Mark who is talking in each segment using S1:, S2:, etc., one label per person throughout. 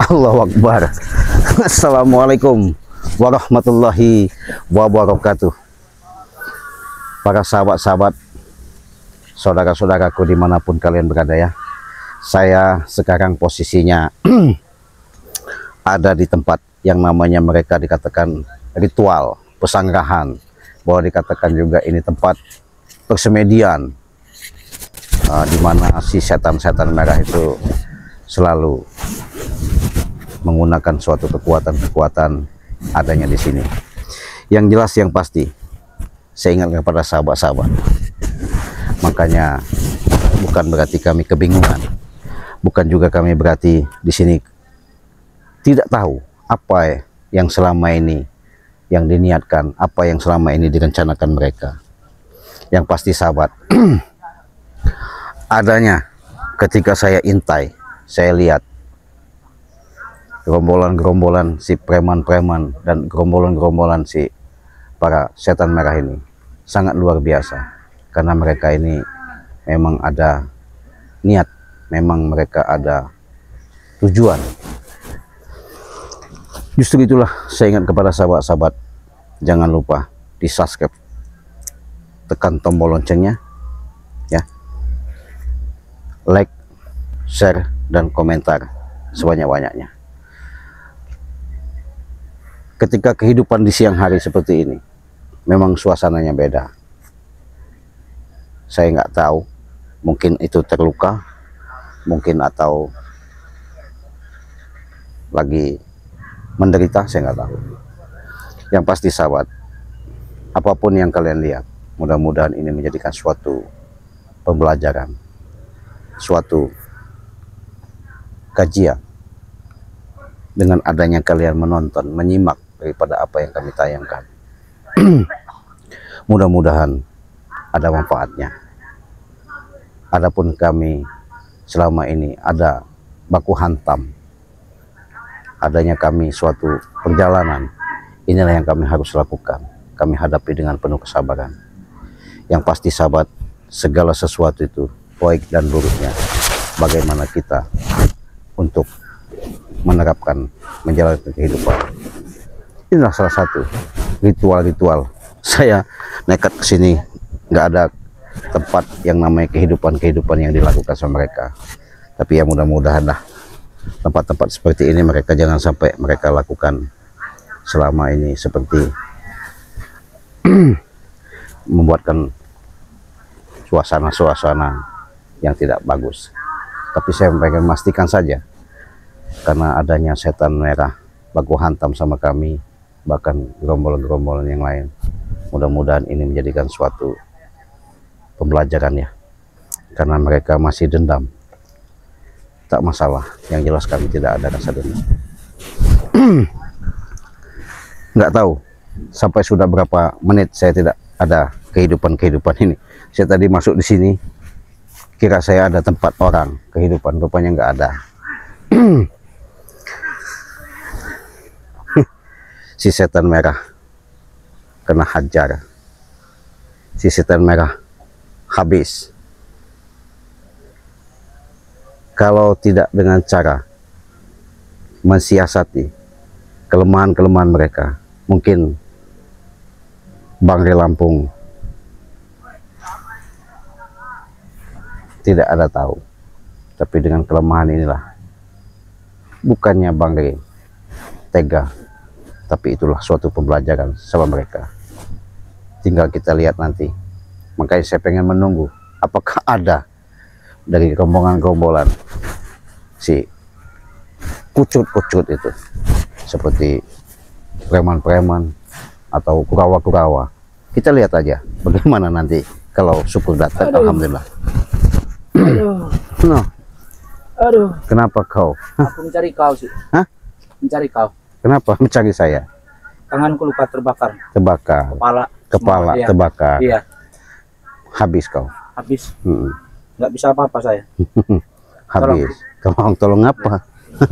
S1: Allahu Akbar. Assalamualaikum warahmatullahi wabarakatuh. Para sahabat-sahabat, saudara-saudaraku dimanapun kalian berada ya. Saya sekarang posisinya ada di tempat yang namanya mereka dikatakan ritual pesanggrahan, bahwa dikatakan juga ini tempat persemedian, di mana si setan-setan merah itu selalu menggunakan suatu kekuatan-kekuatan adanya di sini. Yang jelas yang pasti, saya ingat kepada sahabat-sahabat. Makanya bukan berarti kami kebingungan, bukan juga kami berarti di sini tidak tahu apa yang selama ini yang diniatkan, apa yang selama ini direncanakan mereka. Yang pasti sahabat, adanya ketika saya intai, saya lihat gerombolan-gerombolan si preman-preman dan gerombolan-gerombolan si para setan merah ini sangat luar biasa, karena mereka ini memang ada niat, memang mereka ada tujuan. Justru itulah saya ingat kepada sahabat-sahabat, jangan lupa di subscribe, tekan tombol loncengnya ya, like, share, dan komentar sebanyak-banyaknya. Ketika kehidupan di siang hari seperti ini, memang suasananya beda. Saya nggak tahu, mungkin itu terluka, mungkin atau lagi menderita, saya nggak tahu. Yang pasti sahabat, apapun yang kalian lihat, mudah-mudahan ini menjadikan suatu pembelajaran, suatu kajian. Dengan adanya kalian menonton, menyimak daripada apa yang kami tayangkan, mudah-mudahan ada manfaatnya. Adapun kami selama ini ada baku hantam, adanya kami suatu perjalanan, inilah yang kami harus lakukan. Kami hadapi dengan penuh kesabaran. Yang pasti sahabat, segala sesuatu itu baik dan buruknya, bagaimana kita untuk menerapkan menjalankan kehidupan. Inilah salah satu ritual-ritual. Saya nekat ke sini, nggak ada tempat yang namanya kehidupan yang dilakukan sama mereka. Tapi ya mudah-mudahan lah tempat-tempat seperti ini mereka jangan sampai mereka lakukan selama ini, seperti membuatkan suasana-suasana yang tidak bagus. Tapi saya pengen memastikan saja, karena adanya setan merah baku hantam sama kami, bahkan gerombolan-gerombolan yang lain, mudah-mudahan ini menjadikan suatu pembelajaran ya, karena mereka masih dendam. Tak masalah, yang jelas kami tidak ada rasa dendam. Nggak tahu sampai sudah berapa menit saya tidak ada kehidupan ini. Saya tadi masuk di sini kira saya ada tempat orang kehidupan, rupanya nggak ada. Si setan merah kena hajar, si setan merah habis. Kalau tidak dengan cara mensiasati kelemahan-kelemahan mereka, mungkin Bangre Lampung tidak ada tahu. Tapi dengan kelemahan inilah, bukannya Bangre tega, tapi itulah suatu pembelajaran sama mereka. Tinggal kita lihat nanti. Makanya saya pengen menunggu apakah ada dari rombongan-rombolan si kucut-kucut itu, seperti preman-preman atau kurawa-kurawa. Kita lihat aja bagaimana nanti kalau syukur datang. Alhamdulillah. No.
S2: Aduh.
S1: Kenapa kau?
S2: Aku mencari kau sih.
S1: Hah?
S2: Mencari kau.
S1: Kenapa mencari saya?
S2: Tanganku lupa terbakar.
S1: Terbakar. Kepala
S2: iya.
S1: terbakar.
S2: Iya.
S1: Habis kau.
S2: Habis. Nggak bisa apa-apa saya.
S1: Habis. Tolong apa?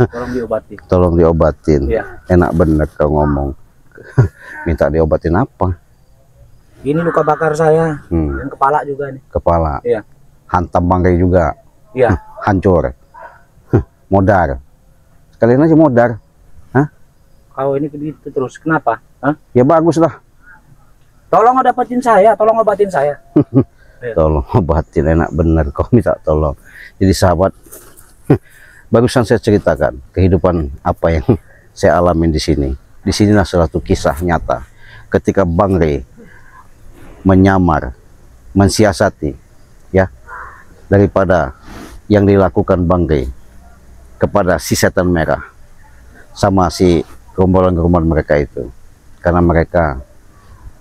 S2: Tolong diobati.
S1: Tolong diobatin.
S2: Iya.
S1: Enak bener kau ngomong. Minta diobatin apa?
S2: Ini luka bakar saya. Dan kepala juga nih.
S1: Kepala.
S2: Iya.
S1: Hantam Bangre juga.
S2: Iya.
S1: Hancur. Modar. kalian aja modar. Hah?
S2: Kau ini gitu terus, kenapa? Hah?
S1: Ya bagus lah.
S2: Tolong obatin saya, tolong obatin saya.
S1: Tolong obatin, enak bener kau minta tolong. Jadi sahabat, barusan saya ceritakan kehidupan apa yang saya alami di sini. Di sinilah suatu kisah nyata ketika Bang Rey menyamar, mensiasati, ya, daripada yang dilakukan Bang Rey kepada si setan merah sama si gerombolan-gerombolan mereka itu, karena mereka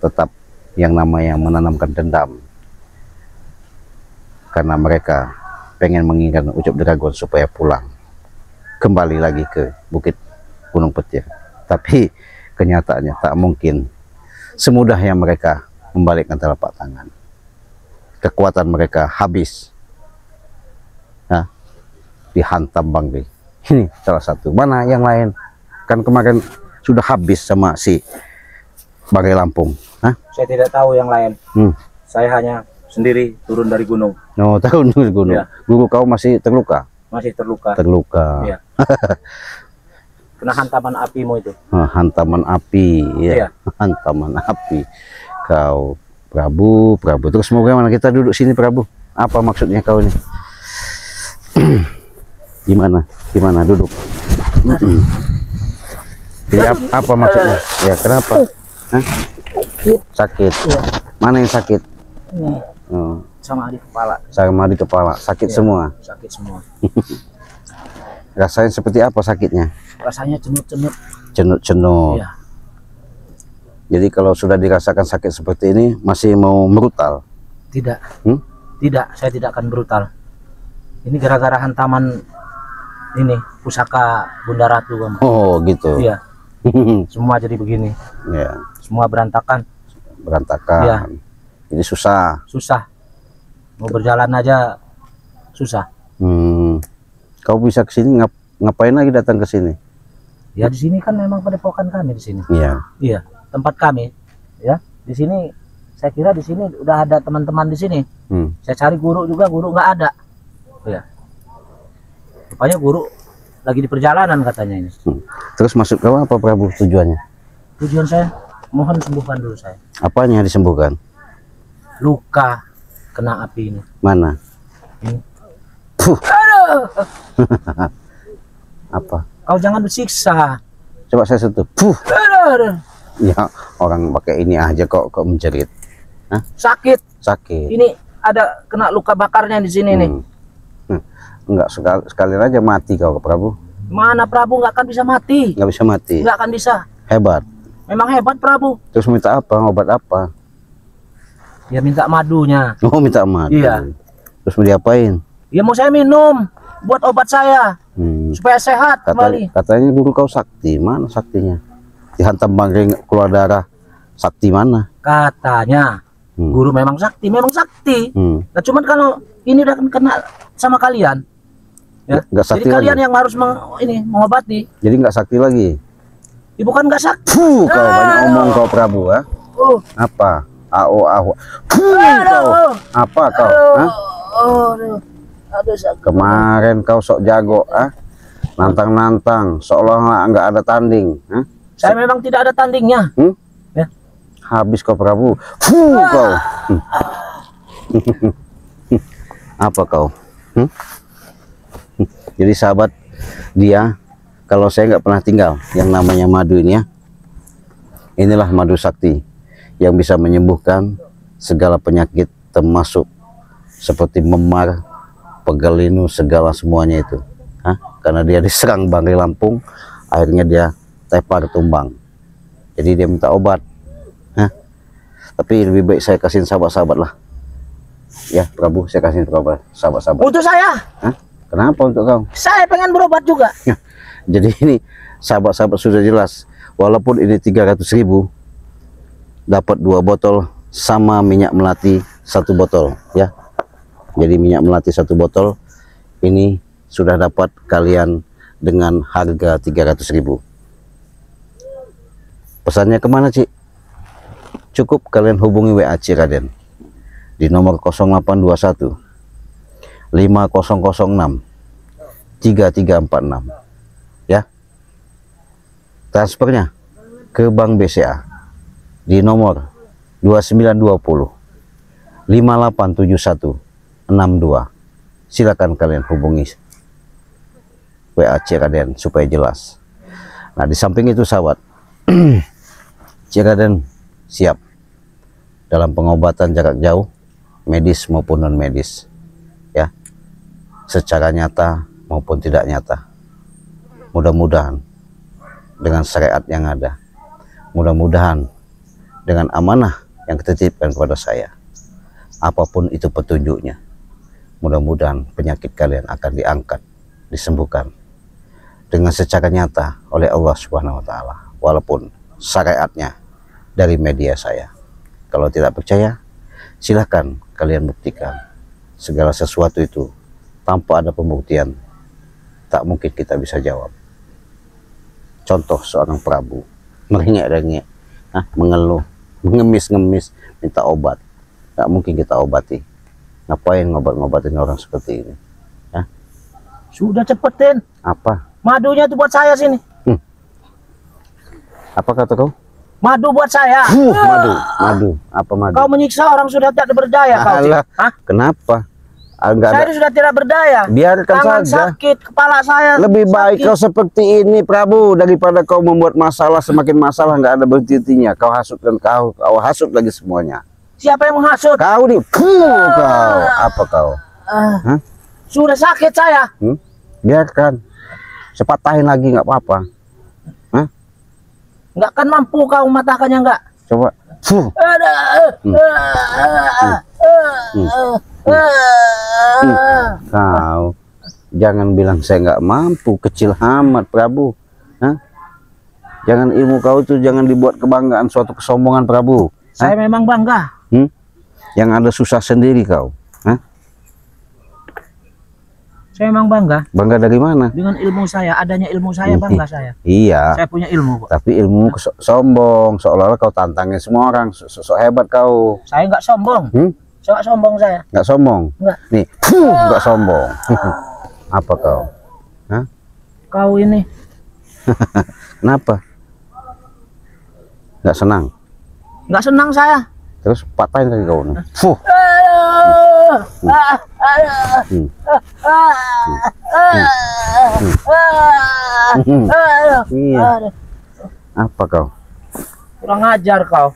S1: tetap yang namanya menanamkan dendam, karena mereka pengen menginginkan Ucup Dragon supaya pulang kembali lagi ke Bukit Gunung Petir. Tapi kenyataannya tak mungkin semudah yang mereka membalikkan telapak tangan. Kekuatan mereka habis, nah, dihantam Bang Rey. Ini salah satu. Mana yang lain? Kan kemarin sudah habis sama si Bang Rey Lampung. Hah?
S2: Saya tidak tahu yang lain. Saya hanya sendiri turun dari gunung.
S1: Oh, turun dari gunung. Ya. Guru kau masih terluka?
S2: Masih terluka.
S1: Terluka.
S2: Iya. Kena hantaman apimu itu.
S1: Hantaman api, ya. Iya. Hantaman api. Kau Prabu. Terus mau bagaimana kita duduk sini Prabu? Apa maksudnya kau ini? Gimana duduk? Jadi apa maksudnya? Ya kenapa? Hah? Sakit. Ya. Mana yang sakit?
S2: Ini. Oh. Sama di kepala.
S1: Sama di kepala. Sakit ya, semua.
S2: Sakit semua.
S1: Rasanya seperti apa sakitnya?
S2: Rasanya cenut-cenut.
S1: Cenut-cenut. Iya. Jadi kalau sudah dirasakan sakit seperti ini, masih mau brutal?
S2: Tidak. Tidak, saya tidak akan brutal. Ini gara-gara hantaman ini pusaka Bunda Ratu, Bang.
S1: Oh, gitu.
S2: Iya. Semua jadi begini.
S1: Iya.
S2: Semua berantakan.
S1: Iya. Jadi susah.
S2: Susah. Mau berjalan aja susah.
S1: Kau bisa ke sini ngapain lagi datang ke sini?
S2: Ya di sini kan memang padepokan kami di sini.
S1: Iya.
S2: Iya, tempat kami. Ya, di sini saya kira di sini udah ada teman-teman di sini. Saya cari guru juga, guru nggak ada. Ya. Rupanya guru lagi di perjalanan katanya ini.
S1: Terus maksud kau apa Prabu tujuannya?
S2: Tujuan saya mohon sembuhkan dulu saya.
S1: Apanya disembuhkan?
S2: Luka kena api ini.
S1: Mana?
S2: Ini. Aduh.
S1: Apa?
S2: Kau jangan bersiksa.
S1: Coba saya sentuh.
S2: Aduh.
S1: Ya orang pakai ini aja kok menjerit. Hah?
S2: Sakit.
S1: Sakit.
S2: Ini ada kena luka bakarnya di sini nih.
S1: Enggak, sekalian aja mati kau ke Prabu.
S2: Mana Prabu nggak akan bisa mati?
S1: Nggak bisa mati.
S2: Nggak akan bisa.
S1: Hebat.
S2: Memang hebat Prabu.
S1: Terus minta apa? Obat apa?
S2: Ya minta madunya.
S1: Oh, minta madu.
S2: Iya.
S1: Terus mau diapain?
S2: Ya mau saya minum buat obat saya supaya sehat kembali.
S1: Katanya guru kau sakti. Mana saktinya? Dihantam Bang Rey keluar darah. Sakti mana?
S2: Katanya guru memang sakti, Nah, cuman kalau ini udah kena sama kalian, ya.
S1: Nggak sakti
S2: jadi kalian
S1: lagi.
S2: yang harus mengobati.
S1: Jadi nggak sakti lagi.
S2: Ya, bukan nggak sakti.
S1: Kau banyak omong kau Prabu, ha? Apa? Kau. Apa kau? Kemarin kau sok jago, ah? Nantang-nantang, seolah-olah nggak ada tanding.
S2: Saya memang tidak ada tandingnya. Ya.
S1: Habis kau Prabu. Kau. Apa kau? Jadi sahabat, dia kalau saya nggak pernah tinggal yang namanya madu ini ya. Inilah madu sakti yang bisa menyembuhkan segala penyakit termasuk seperti memar, pegalinu, segala semuanya itu. Karena dia diserang Bang Rey Lampung, akhirnya dia tepar tumbang. Jadi dia minta obat. Tapi lebih baik saya kasihin sahabat-sahabat lah. Ya Prabu, saya kasihin sahabat-sahabat.
S2: Untuk saya.
S1: Kenapa untuk kau?
S2: Saya pengen berobat juga.
S1: Jadi ini sahabat-sahabat sudah jelas. Walaupun ini 300.000, dapat 2 botol sama minyak melati 1 botol ya. Jadi minyak melati 1 botol ini sudah dapat kalian dengan harga 300.000. Pesannya kemana Cik? Cukup kalian hubungi WA Ciraden di nomor 0821 5006 3346 ya. transfernya ke Bank BCA di nomor 2920 587162. Silakan kalian hubungi WA Ciraden supaya jelas. Nah, di samping itu sahabat, Ciraden siap dalam pengobatan jarak jauh, medis maupun non medis, ya, secara nyata maupun tidak nyata. Mudah-mudahan dengan syariat yang ada, mudah-mudahan dengan amanah yang dititipkan kepada saya, apapun itu petunjuknya, mudah-mudahan penyakit kalian akan diangkat, disembuhkan dengan secara nyata oleh Allah Subhanahu wa Ta'ala, walaupun syariatnya dari media saya. Kalau tidak percaya, silahkan kalian buktikan. Segala sesuatu itu tanpa ada pembuktian, tak mungkin kita bisa jawab. Contoh seorang Prabu merengek-rengek, mengeluh, mengemis-ngemis, minta obat, tak mungkin kita obati. Ngapain ngobat-ngobatin orang seperti ini? Ya?
S2: Sudah cepetin.
S1: Apa?
S2: Madunya itu buat saya sini.
S1: Apa kata kau?
S2: Madu buat saya.
S1: Madu. Apa madu?
S2: Kau menyiksa orang sudah tidak berdaya.
S1: Alah, kenapa?
S2: Saya sudah tidak berdaya.
S1: Biarkan
S2: tangan
S1: saja.
S2: Sakit, kepala saya.
S1: Lebih baik
S2: sakit.
S1: kau seperti ini, Prabu, daripada kau membuat masalah, semakin masalah nggak ada berhenti-hentinya. Kau hasut dan kau hasut lagi semuanya.
S2: Siapa yang menghasut?
S1: Kau nih, kau. Apa kau? Hah?
S2: Sudah sakit saya.
S1: Biarkan. Sepatahin lagi nggak apa-apa.
S2: Nggak akan mampu kau mematahkannya nggak?
S1: Coba. Kau jangan bilang saya nggak mampu, kecil amat, Prabu. Jangan ilmu kau itu jangan dibuat kebanggaan, suatu kesombongan, Prabu.
S2: Saya memang bangga.
S1: Yang ada susah sendiri kau.
S2: Saya memang bangga.
S1: Bangga dari mana?
S2: Dengan ilmu saya, adanya ilmu saya bangga saya.
S1: Iya.
S2: Saya punya ilmu, Pak.
S1: Tapi ilmu sombong, seolah-olah kau tantangin semua orang, sok hebat kau.
S2: Saya nggak sombong. Saya nggak sombong saya.
S1: Nggak sombong.
S2: Nggak.
S1: Nih, nggak sombong. Apa kau?
S2: Kau ini.
S1: Kenapa? Nggak senang.
S2: Nggak senang saya.
S1: Terus patahin kaki kau nih. Iya. Apa kau?
S2: Kurang ajar kau.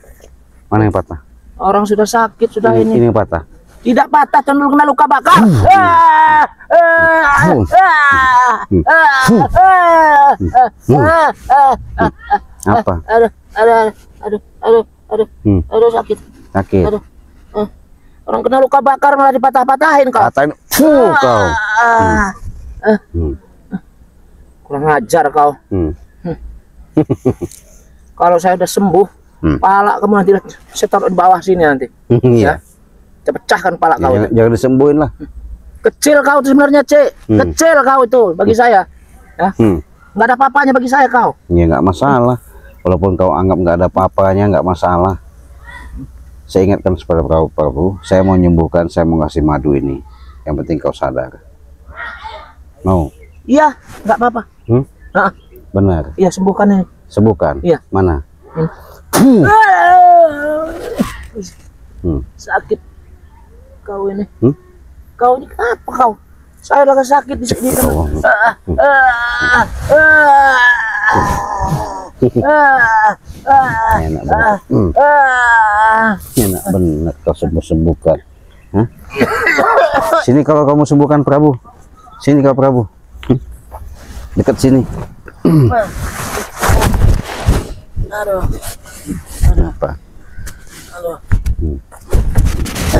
S1: Mana yang patah?
S2: Orang sudah sakit sudah ini.
S1: Ini yang patah.
S2: Tidak patah, cenderung kena luka bakar.
S1: Apa?
S2: Aduh sakit.
S1: Sakit.
S2: Aduh. Orang kena luka bakar malah dipatah-patahin kau.
S1: Patahin. Kau.
S2: Kurang ajar kau. Kalau saya udah sembuh, pala kamu nanti saya taruh di bawah sini nanti.
S1: Iya.
S2: Saya pecahkan pala kau.
S1: Jangan disembuhin lah.
S2: Kecil kau itu sebenarnya, Cek. Kecil kau itu bagi saya. Ya. Nggak ada apa-apanya bagi saya kau.
S1: Ya nggak masalah. Walaupun kau anggap nggak ada apa-apanya, nggak masalah. Saya ingatkan kepada Prabu, saya mau menyembuhkan, saya mau ngasih madu ini. Yang penting kau sadar. Mau?
S2: Iya, nggak apa-apa.
S1: Benar.
S2: Iya, sembuhkan ini.
S1: Sembuhkan?
S2: Iya.
S1: Mana?
S2: Sakit kau ini. Kau ini apa kau? Saya lagi sakit di sini.
S1: Enak banget. Enak benar kau sembuhkan. Sini kalau kamu sembuhkan, Prabu. Sini kau, Prabu. Dekat sini.
S2: Aduh.
S1: Apa?
S2: Aduh.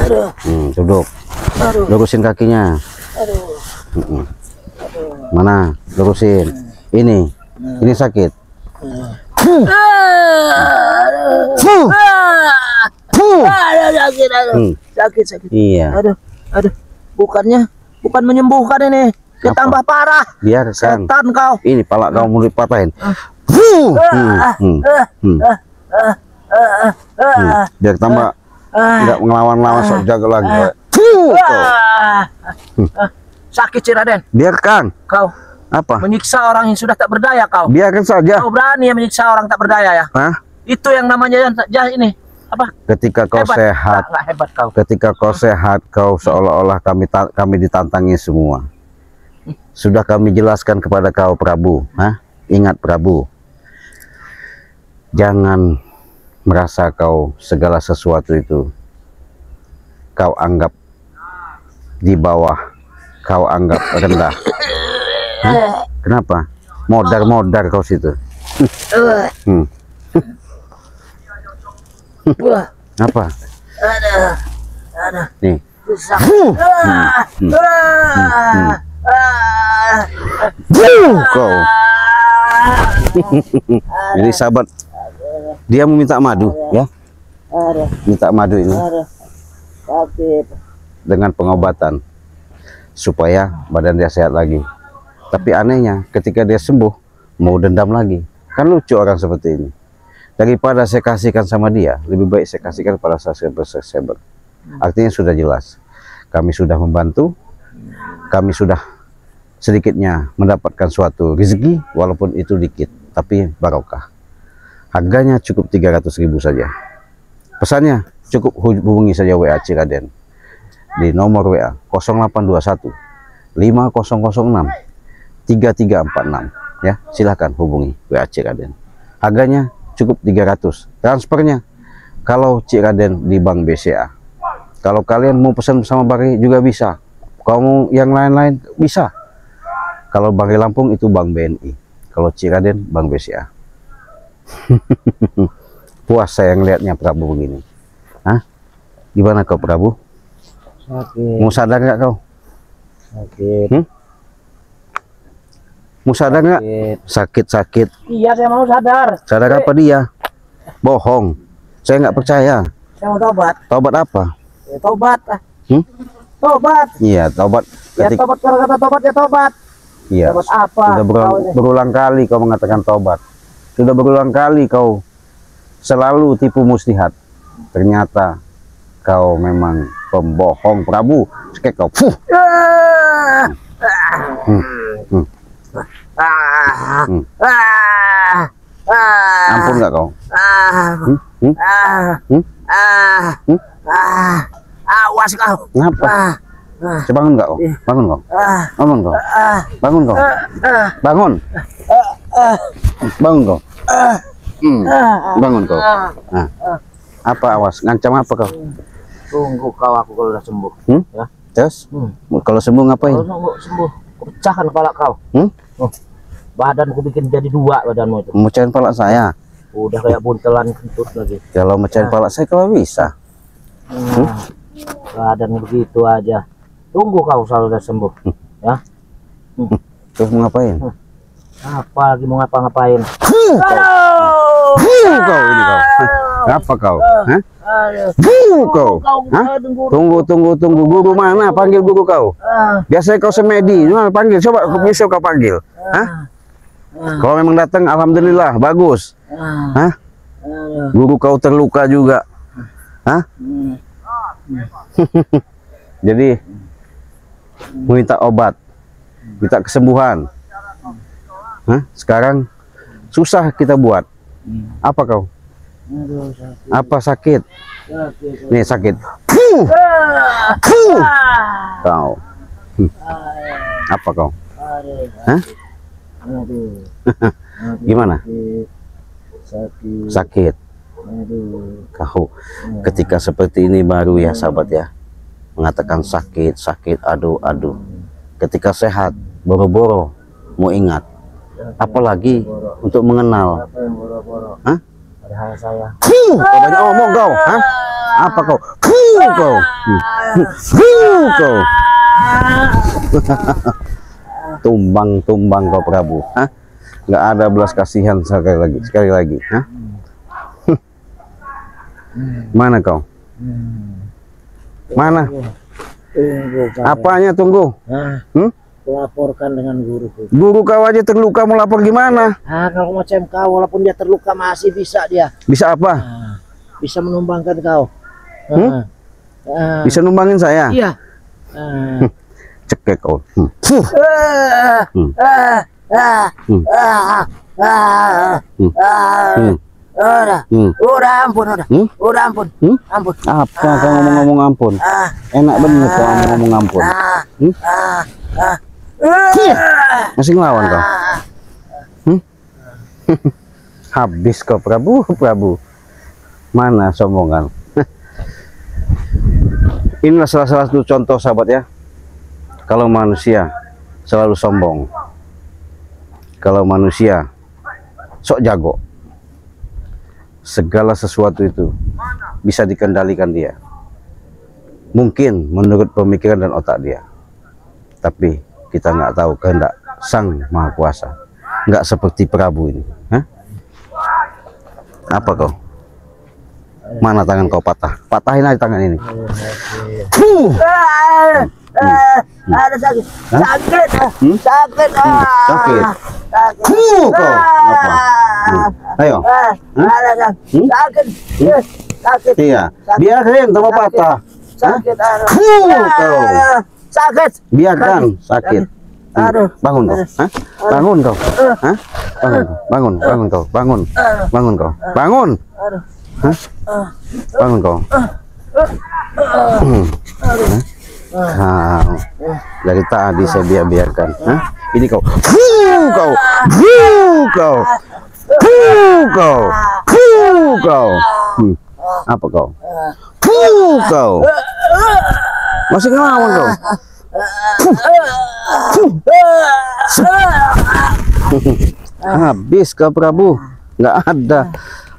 S2: Aduh.
S1: Duduk.
S2: Aduh.
S1: Lurusin kakinya.
S2: Aduh.
S1: Mana? Lurusin. Ini. Ini sakit.
S2: Sakit.
S1: Iya.
S2: Aduh. Bukan menyembuhkan ini. Ditambah parah.
S1: Biarkan.
S2: Setan kau.
S1: Ini pala kau mau dipatahin. Biar tambah nggak ngelawan-lawan, sok jago lagi.
S2: Sakit, Ciraden.
S1: Biarkan.
S2: Kau.
S1: Apa?
S2: Menyiksa orang yang sudah tak berdaya kau.
S1: Biarkan saja.
S2: Kau berani ya menyiksa orang tak berdaya ya?
S1: Hah?
S2: Itu yang namanya ini. Apa?
S1: Ketika kau
S2: hebat.
S1: sehat,
S2: Nggak hebat kau.
S1: ketika kau sehat, kau seolah-olah kami ditantangi semua. Sudah kami jelaskan kepada kau, Prabu. Hah? Ingat, Prabu. Jangan merasa kau segala sesuatu itu kau anggap di bawah, kau anggap rendah. Hah? Kenapa? Modar-modar kau situ. Apa?
S2: Ada.
S1: Nih.
S2: Susah.
S1: Kau. Jadi sahabat, dia meminta madu, ya. Minta madu ini dengan pengobatan supaya badan dia sehat lagi. Tapi anehnya, ketika dia sembuh, mau dendam lagi. Kan lucu orang seperti ini. Daripada saya kasihkan sama dia, lebih baik saya kasihkan pada subscriber. Artinya sudah jelas, kami sudah membantu, kami sudah sedikitnya mendapatkan suatu rezeki, walaupun itu dikit, tapi barokah. Harganya cukup 300.000 saja. Pesannya cukup hubungi saja WA Ciraden di nomor WA 0821 5006 3346, ya. Silahkan hubungi WA Ciraden. Harganya cukup 300. Transfernya kalau Ciraden di Bank BCA. Kalau kalian mau pesan sama Bari juga bisa. Kalau yang lain-lain bisa. Kalau Bari Lampung itu Bank BNI. Kalau Ciraden Bank BCA. Puas saya ngelihatnya Prabu begini. Hah? Gimana kau, Prabu?
S2: Sakit.
S1: Mau sadar nggak kau?
S2: Sakit.
S1: Mau sadar nggak? Sakit.
S2: Iya, saya mau sadar.
S1: Sadar apa dia? Bohong. Saya nggak percaya.
S2: Saya mau tobat.
S1: Tobat apa?
S2: Ya, tobat. Tobat.
S1: Iya, tobat.
S2: Ya, tobat, kalau kata tobat ya tobat.
S1: Iya.
S2: Tobat apa?
S1: Sudah berulang kali kau mengatakan tobat. Sudah berulang kali kau selalu tipu muslihat. Ternyata kau memang pembohong, Prabu. Sekek kau. Ampun nggak kau?
S2: Awas kau.
S1: Ngapa? Bangun nggak kau? Bangun kau? Bangun kau? Bangun kau? Bangun. Bangun kau? Bangun kau? Nah, apa awas? Ngancam apa kau?
S2: Tunggu kau, aku kalau udah sembuh. Ya.
S1: Terus? Kalau sembuh ngapain?
S2: Kalau sembuh, aku pecahkan kepala kau. Badanku bikin jadi dua badanmu itu.
S1: Mecahin kepala saya.
S2: Udah kayak buntelan kentut lagi.
S1: Kalau mecahin kepala saya kalau bisa.
S2: Badan begitu aja. Tunggu kau selalu udah sembuh. Ya.
S1: Terus mau ngapain?
S2: Apa lagi mau ngapa-ngapain?
S1: Kau ini kau. Apa kau? Hah? Kau. Hah? Tunggu. Guru mana? Panggil guru kau. Biasanya kau semedi. Panggil. Coba bisa kau panggil. Hah? Kalau memang datang, alhamdulillah, bagus. Hah? Guru kau terluka juga. Hah? Jadi minta obat, minta kesembuhan. Hah? Sekarang susah kita buat. Apa kau? Apa sakit? Nih sakit. Kau. Apa kau? Hah? Gimana? Sakit. Kau ketika seperti ini baru ya sahabat ya, mengatakan sakit, aduh. Ketika sehat, boro-boro mau ingat. Apalagi untuk mengenal. Hah?
S2: Padahal saya.
S1: Kau banyak omong kau. Hah? Apa kau? Kau. Kau. Tumbang kau Prabu. Hah? Nggak ada belas kasihan sekali lagi. Hah? Mana kau? Mana? Apanya tunggu?
S2: Laporkan dengan guruku.
S1: Guru kau aja terluka, mau lapor gimana?
S2: Kalau macam kau, walaupun dia terluka masih bisa dia.
S1: Bisa apa?
S2: Bisa menumbangkan kau.
S1: Bisa numbangin saya?
S2: Iya.
S1: Cekek kau.
S2: Udah ampun, udah ampun, ampun.
S1: Apa kau ngomong-ngomong ampun? Enak bener kau ngomong ampun. Masih ngelawan kau? Habis kau Prabu. Mana sombongan? Inilah salah satu contoh sahabat ya. Kalau manusia selalu sombong, kalau manusia sok jago, segala sesuatu itu bisa dikendalikan dia. Mungkin menurut pemikiran dan otak dia, tapi kita nggak tahu kehendak Sang Maha Kuasa. Nggak seperti Prabu ini. Hah? Apa kau? Mana tangan kau patah? Patahin aja tangan ini.
S2: Ada sakit. Sakit.
S1: Kau apa? Ayo.
S2: Ada sakit. Sakit.
S1: Iya. Biarin tambah patah.
S2: Sakit.
S1: Kau.
S2: Sakit.
S1: Biarkan sakit. Bangun kau. Hah? Bangun kau. Hah? Bangun kau. Bangun kau. Bangun. Hah? Bangun kau. Kau dari tadi saya biarkan. Hah? Ini kau. Kau. Apa kau? Kau. Masih ngelawan kau. Habis kau Prabu. Nggak ada.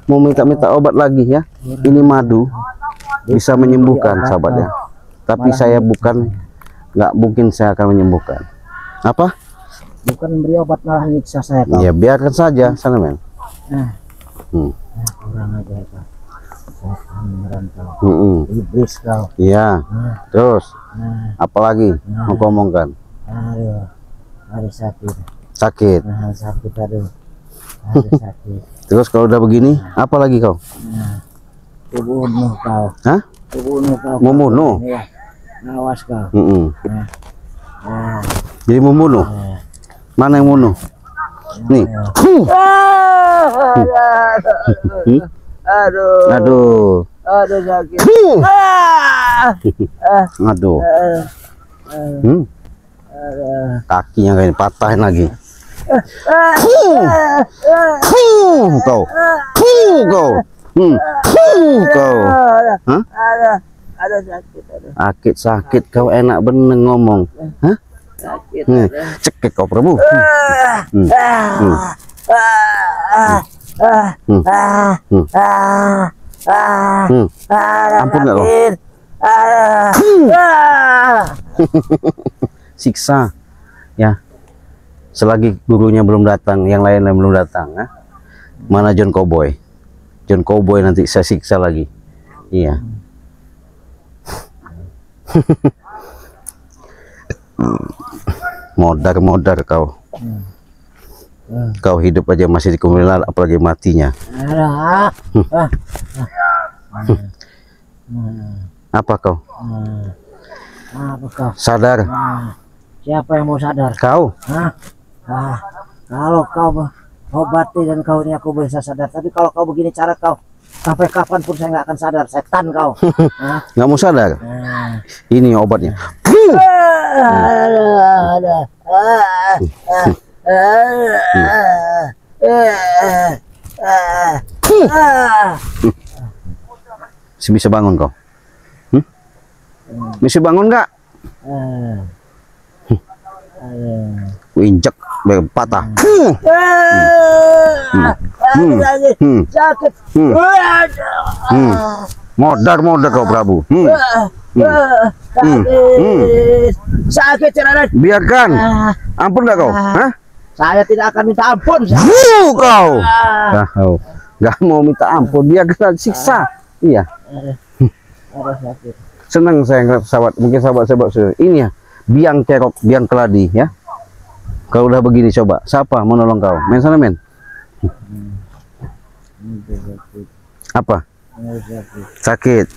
S1: Mau minta obat lagi ya. Ini madu bisa menyembuhkan sahabatnya. Tapi saya nggak mungkin saya akan menyembuhkan. Apa?
S2: Bukan memberi obat malah nyiksa saya kau.
S1: Ya biarkan saja sana men.
S2: Kurang aja kau. Setan merantau. Iblis kau.
S1: Iya. Terus apalagi mau ngomongkan?
S2: Aduh sakit.
S1: Sakit.
S2: Sakit aduh sakit.
S1: Terus kalau udah begini apa lagi kau?
S2: Bunuh kau.
S1: Hah?
S2: Bunuh kau.
S1: Membunuh?
S2: Iya. Awas kau.
S1: Jadi membunuh? Mana yang bunuh? Nih.
S2: Aduh sakit.
S1: Aduh. Kakinya kayak patahin lagi. Kau. Hah?
S2: Ada sakit.
S1: Sakit kau enak bener ngomong. Hah?
S2: Sakit.
S1: Cekek kau Prabu. Ampun nggak kau? Siksa ya. Selagi gurunya belum datang, yang lain belum datang. Mana John Cowboy? John Cowboy nanti saya siksa lagi. Iya. Modar kau. Kau hidup aja masih dikumilan, apalagi matinya. Apa kau?
S2: Apa kau?
S1: Sadar?
S2: Siapa yang mau sadar?
S1: Kau?
S2: Kalau kau obati dan kau ini aku bisa sadar. Tapi kalau kau begini cara kau, sampai kapanpun saya nggak akan sadar. Setan kau.
S1: Nggak mau sadar? Ini obatnya. Bisa bangun kau? Bisa bangun nggak? Injek patah.
S2: Sakit.
S1: Modar kau Prabu.
S2: Sakit cerai.
S1: Biarkan. Ampun nggak kau? Hah?
S2: Saya tidak akan minta ampun.
S1: Kau. Nggak mau minta ampun, dia kena siksa. Iya. Senang saya ngeliat sahabat, mungkin sahabat-sahabat ini ya, biang kerok, biang keladi ya. Kalau udah begini coba, siapa mau nolong kau? Men sana men. Apa? Sakit.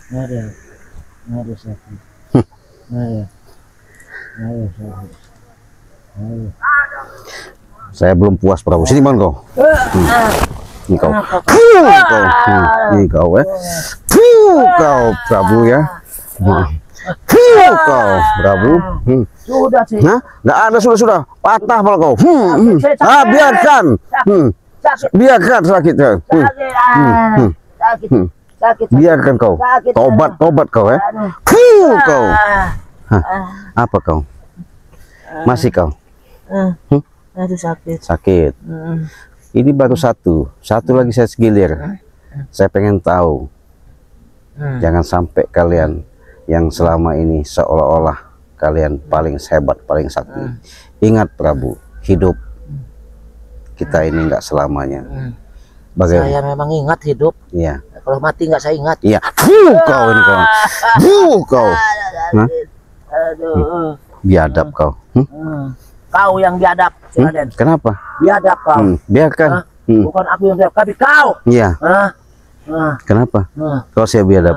S1: Saya belum puas Prabu. Sini bang kau. Ini kau. Ini kau ya. Kau Prabu ya. Kau Prabu.
S2: Sudah sih.
S1: Nah, nggak ada sudah patah malah kau. Biarkan. Biarkan sakit.
S2: Sakit.
S1: Biarkan kau. Tobat kau ya. Kau. Apa kau? Masih kau?
S2: Aduh sakit.
S1: Sakit. Ini baru satu lagi saya segilir. Saya pengen tahu. Jangan sampai kalian yang selama ini seolah-olah kalian paling hebat, paling sakti. Ingat Prabu, hidup kita ini nggak selamanya. Bagaimana?
S2: Saya memang ingat hidup.
S1: Iya.
S2: Kalau mati nggak saya ingat.
S1: Iya. Kau ini kau. Kau. Hah?
S2: Aduh.
S1: Biadab kau.
S2: Kau yang biadab, Raden.
S1: Kenapa?
S2: Biadab kau.
S1: Biarkan.
S2: Bukan aku yang biadab, tapi kau.
S1: Iya. Kenapa? Kau saya biadab.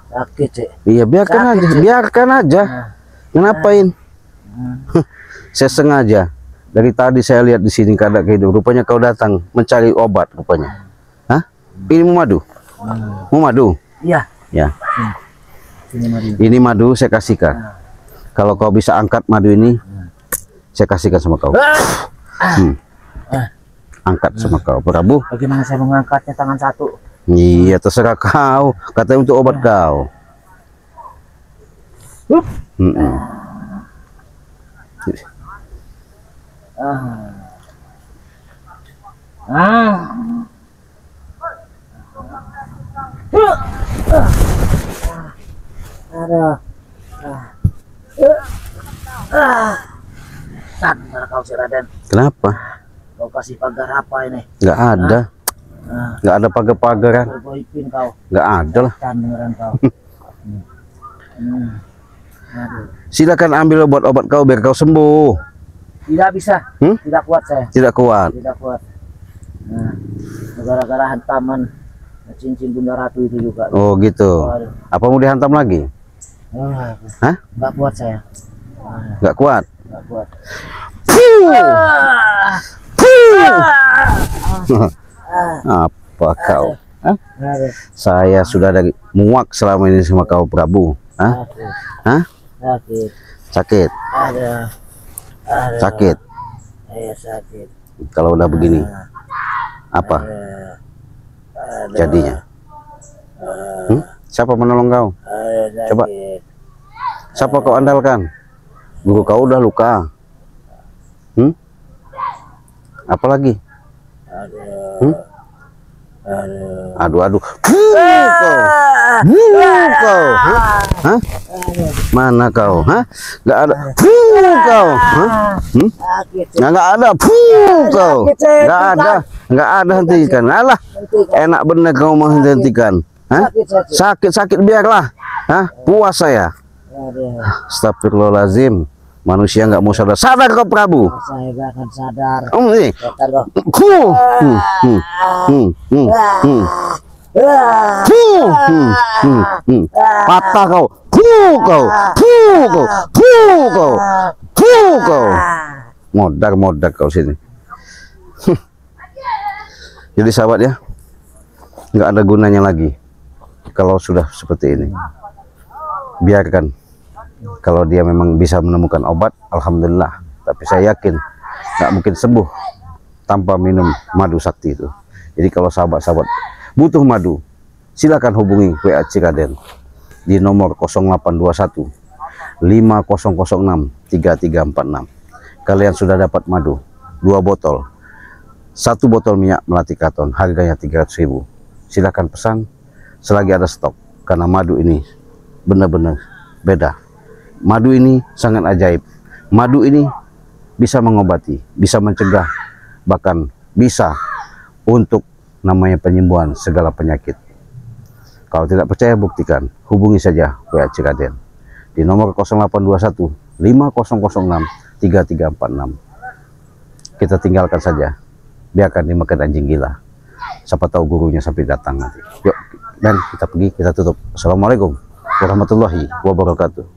S2: Sakit sih.
S1: Iya, biarkan aja. Ngapain? Saya sengaja. Dari tadi saya lihat di sini kada kehidupan. Rupanya kau datang mencari obat rupanya. Hah? Ini mau madu? Mau madu?
S2: Iya.
S1: Ya.
S2: Sini madu.
S1: Ini madu saya kasihkan. Kalau kau bisa angkat madu ini, saya kasihkan sama kau. Angkat sama kau, Prabu.
S2: Bagaimana saya mengangkatnya tangan satu?
S1: Iya, terserah kau. Katanya untuk obat kau.
S2: Sadar kau si Raden.
S1: Kenapa?
S2: Kau kasih pagar apa ini?
S1: Nggak ada. Nggak ada pagar-pagaran.
S2: Kau ipin kau.
S1: Nggak ada lah.
S2: Beneran kau.
S1: Silakan ambil obat-obat kau biar kau sembuh.
S2: Tidak bisa. Tidak kuat saya.
S1: Tidak kuat.
S2: Tidak kuat. Gara-gara hantaman cincin Bunda Ratu itu juga.
S1: Oh gitu. Apa mau dihantam lagi? Hah?
S2: Nggak kuat saya.
S1: Nggak kuat.
S2: Nggak kuat.
S1: Apa kau? Hah? Saya sudah dari muak selama ini sama kau Prabu. Hah? Hah?
S2: Sakit.
S1: Sakit. Sakit.
S2: Sakit.
S1: Kalau udah begini, apa jadinya? Siapa menolong kau? Coba. Siapa kau andalkan? Guru kau udah luka. Apalagi? Aduh. Kau. Hah? Mana kau? Hah? Nggak ada. Kau. Hah? Nggak ada. Kau. Nggak ada hentikan. Alah. Enak bener kau mau hentikan. Hah? Sakit biarlah. Hah? Puas saya. Astagfirullahaladzim. Manusia nggak mau sadar kau Prabu.
S2: Saya nggak akan sadar.
S1: Ini. Patah kau. Kau. Modar kau sini. Jadi sahabat ya, nggak ada gunanya lagi kalau sudah seperti ini. Biarkan. Kalau dia memang bisa menemukan obat, alhamdulillah. Tapi saya yakin nggak mungkin sembuh tanpa minum madu sakti itu. Jadi kalau sahabat-sahabat butuh madu, silakan hubungi WA Ciraden di nomor 0821 5006 3346. Kalian sudah dapat madu 2 botol, 1 botol minyak melati katon, harganya 300.000. Silakan pesan selagi ada stok, karena madu ini benar-benar beda. Madu ini sangat ajaib. Madu ini bisa mengobati, bisa mencegah, bahkan bisa untuk namanya penyembuhan segala penyakit. Kalau tidak percaya, buktikan. Hubungi saja WA Ciraden di nomor 0821 5006 3346. Kita tinggalkan saja, biarkan dimakan anjing gila. Siapa tahu gurunya sampai datang nanti. Yuk, dan kita pergi, kita tutup. Assalamualaikum warahmatullahi wabarakatuh.